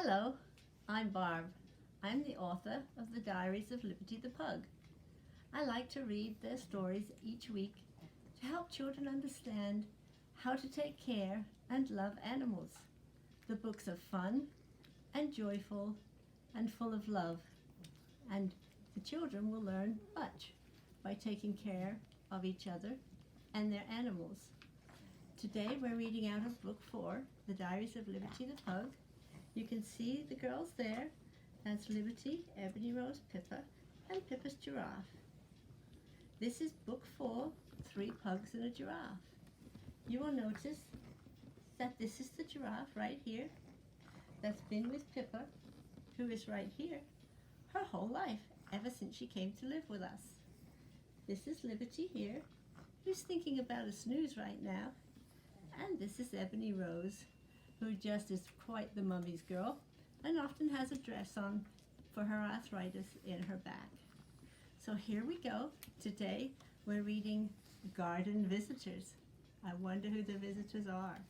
Hello, I'm Barb. I'm the author of the Diaries of Liberty the Pug. I like to read their stories each week to help children understand how to take care and love animals. The books are fun and joyful and full of love, and the children will learn much by taking care of each other and their animals. Today we're reading out of book 4, The Diaries of Liberty the Pug. You can see the girls there. That's Liberty, Ebony Rose Pippa, and Pippa's giraffe. This is book 4, 3 pugs and a giraffe. You will notice that this is the giraffe right here that's been with Pippa, who is right here, her whole life, ever since she came to live with us. This is Liberty here, who's thinking about a snooze right now. And this is Ebony Rose, who just is quite the mummy's girl and often has a dress on for her arthritis in her back. So here we go. Today we're reading Garden Visitors. I wonder who the visitors are.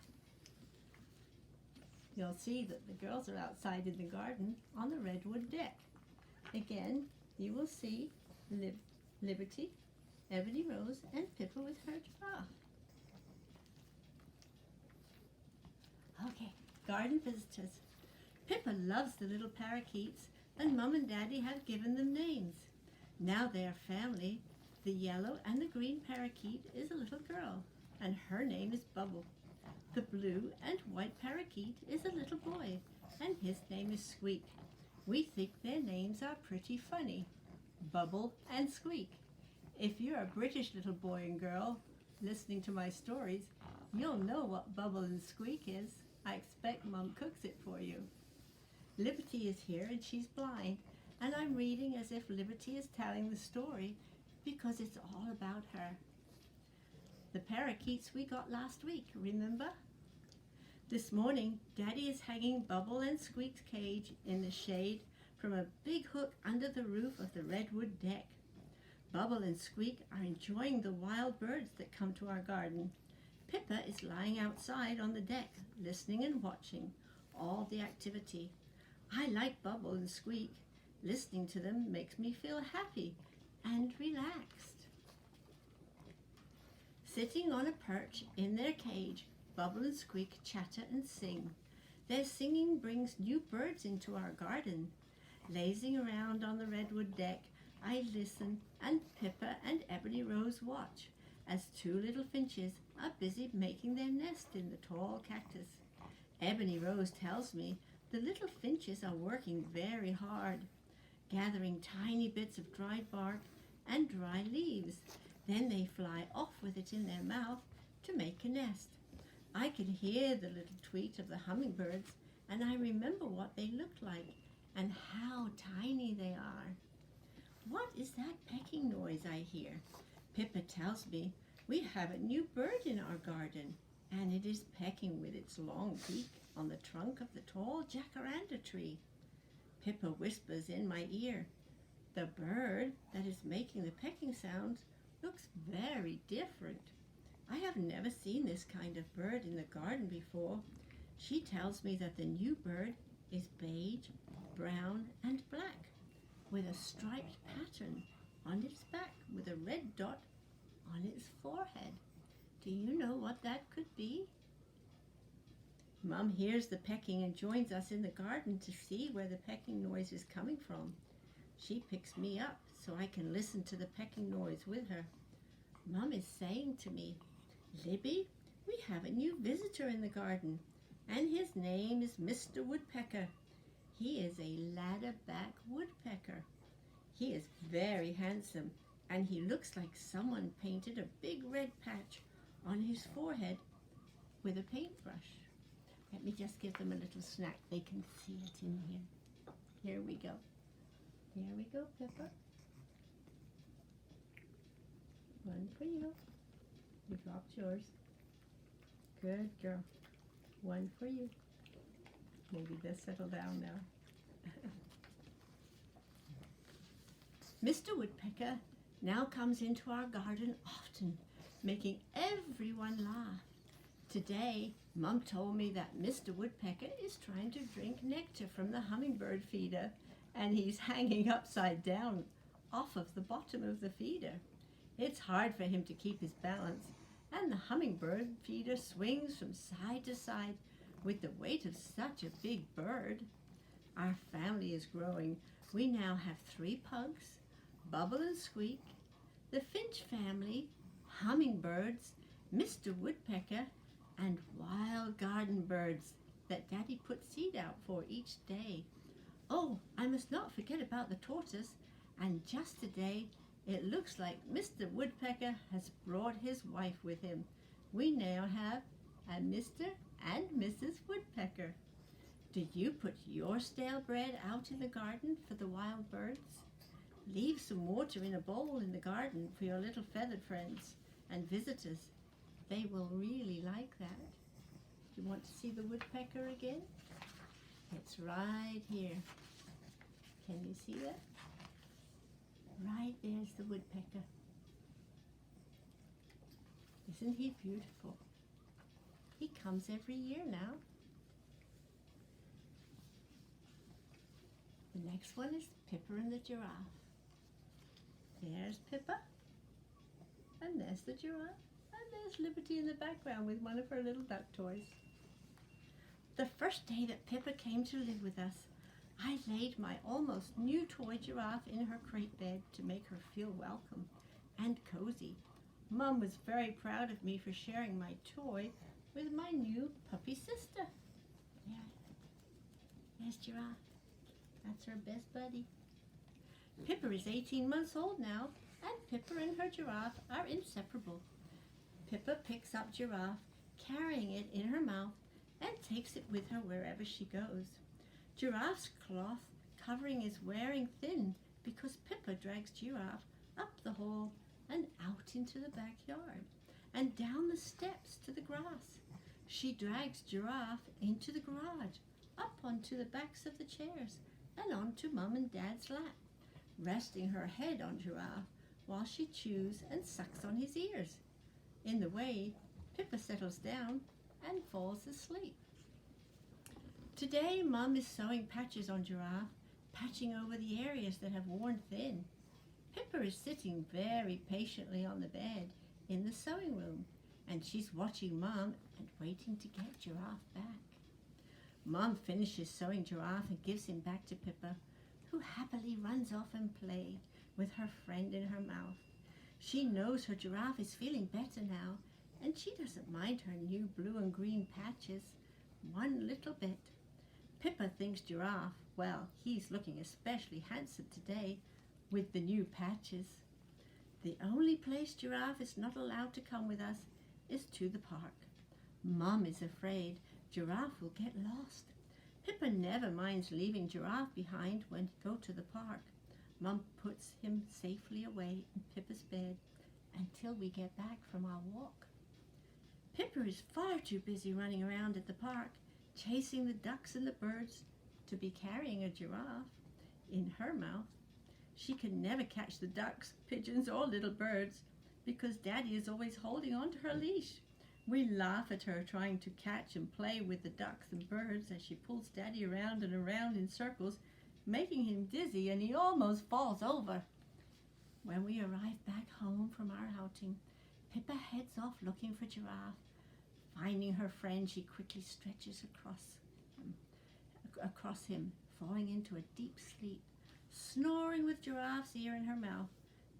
You'll see that the girls are outside in the garden on the redwood deck. Again, you will see Liberty, Ebony Rose, and Pippa with her giraffe. Okay, garden visitors. Pippa loves the little parakeets, and Mum and Daddy have given them names. Now their family, the yellow and the green parakeet, is a little girl, and her name is Bubble. The blue and white parakeet is a little boy, and his name is Squeak. We think their names are pretty funny, Bubble and Squeak. If you're a British little boy and girl listening to my stories, you'll know what Bubble and Squeak is. I expect Mum cooks it for you. Liberty is here and she's blind, and I'm reading as if Liberty is telling the story because it's all about her. The parakeets we got last week, remember? This morning, Daddy is hanging Bubble and Squeak's cage in the shade from a big hook under the roof of the redwood deck. Bubble and Squeak are enjoying the wild birds that come to our garden. Pippa is lying outside on the deck, listening and watching all the activity. I like Bubble and Squeak. Listening to them makes me feel happy and relaxed. Sitting on a perch in their cage, Bubble and Squeak chatter and sing. Their singing brings new birds into our garden. Lazing around on the redwood deck, I listen, and Pippa and Ebony Rose watch as 2 little finches are busy making their nest in the tall cactus. Ebony Rose tells me the little finches are working very hard, gathering tiny bits of dried bark and dry leaves. Then they fly off with it in their mouth to make a nest. I can hear the little tweet of the hummingbirds, and I remember what they looked like and how tiny they are. What is that pecking noise I hear? Pippa tells me we have a new bird in our garden, and it is pecking with its long beak on the trunk of the tall jacaranda tree. Pippa whispers in my ear, the bird that is making the pecking sounds looks very different. I have never seen this kind of bird in the garden before. She tells me that the new bird is beige, brown, and black, with a striped pattern on its back with a red dot on its forehead. Do you know what that could be? Mum hears the pecking and joins us in the garden to see where the pecking noise is coming from. She picks me up so I can listen to the pecking noise with her. Mum is saying to me, Libby, we have a new visitor in the garden, and his name is Mr. Woodpecker. He is a ladderback woodpecker. He is very handsome, and he looks like someone painted a big red patch on his forehead with a paintbrush. Let me just give them a little snack. They can see it in here. Here we go. Here we go, Pippa. One for you. You dropped yours. Good girl. One for you. Maybe they'll settle down now. Mr. Woodpecker now comes into our garden often, making everyone laugh. Today, Mum told me that Mr. Woodpecker is trying to drink nectar from the hummingbird feeder, and he's hanging upside down off of the bottom of the feeder. It's hard for him to keep his balance, and the hummingbird feeder swings from side to side with the weight of such a big bird. Our family is growing. We now have 3 pugs, Bubble and Squeak, the Finch family, hummingbirds, Mr. Woodpecker, and wild garden birds that Daddy put seed out for each day. Oh, I must not forget about the tortoise, and just today it looks like Mr. Woodpecker has brought his wife with him. We now have a Mr. and Mrs. Woodpecker. Do you put your stale bread out in the garden for the wild birds? Leave some water in a bowl in the garden for your little feathered friends and visitors. They will really like that. Do you want to see the woodpecker again? It's right here. Can you see that? Right there's the woodpecker. Isn't he beautiful? He comes every year now. The next one is Pippa and the giraffe. There's Pippa, and there's the giraffe. And there's Liberty in the background with one of her little duck toys. The first day that Pippa came to live with us, I laid my almost new toy giraffe in her crate bed to make her feel welcome and cozy. Mum was very proud of me for sharing my toy with my new puppy sister. There's Giraffe. That's her best buddy. Pippa is 18 months old now, and Pippa and her giraffe are inseparable. Pippa picks up Giraffe, carrying it in her mouth, and takes it with her wherever she goes. Giraffe's cloth covering is wearing thin because Pippa drags Giraffe up the hall and out into the backyard and down the steps to the grass. She drags Giraffe into the garage, up onto the backs of the chairs and onto Mum and Dad's lap, resting her head on Giraffe while she chews and sucks on his ears. In the way, Pippa settles down and falls asleep. Today, Mum is sewing patches on Giraffe, patching over the areas that have worn thin. Pippa is sitting very patiently on the bed in the sewing room, and she's watching Mum and waiting to get Giraffe back. Mum finishes sewing Giraffe and gives him back to Pippa, who happily runs off and plays with her friend in her mouth. She knows her giraffe is feeling better now, and she doesn't mind her new blue and green patches one little bit. Pippa thinks Giraffe, well, he's looking especially handsome today with the new patches. The only place Giraffe is not allowed to come with us is to the park. Mum is afraid Giraffe will get lost. Pippa never minds leaving Giraffe behind when we go to the park. Mum puts him safely away in Pippa's bed until we get back from our walk. Pippa is far too busy running around at the park, chasing the ducks and the birds, to be carrying a giraffe in her mouth. She can never catch the ducks, pigeons, or little birds because Daddy is always holding on to her leash. We laugh at her trying to catch and play with the ducks and birds as she pulls Daddy around and around in circles, making him dizzy, and he almost falls over. When we arrive back home from our outing, Pippa heads off looking for Giraffe. Finding her friend, she quickly stretches across him, falling into a deep sleep, snoring with Giraffe's ear in her mouth.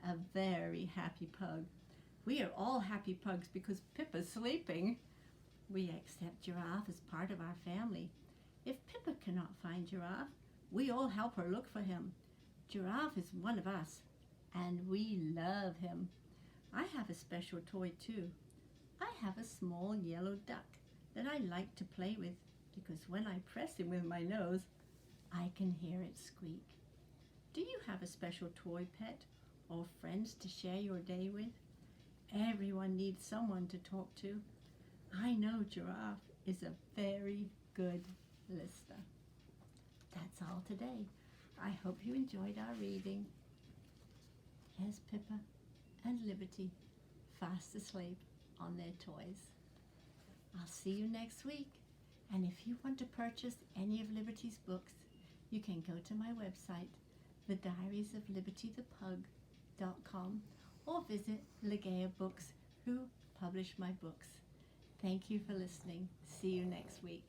A very happy pug. We are all happy pugs because Pippa's sleeping. We accept Giraffe as part of our family. If Pippa cannot find Giraffe, we all help her look for him. Giraffe is one of us, and we love him. I have a special toy too. I have a small yellow duck that I like to play with because when I press him with my nose, I can hear it squeak. Do you have a special toy pet or friends to share your day with? Everyone needs someone to talk to. I know Giraffe is a very good listener. That's all today. I hope you enjoyed our reading. Here's Pippa and Liberty fast asleep on their toys. I'll see you next week. And if you want to purchase any of Liberty's books, you can go to my website, the Diaries of Liberty the Pug.com, or visit Legea Books, who publish my books. Thank you for listening. See you next week.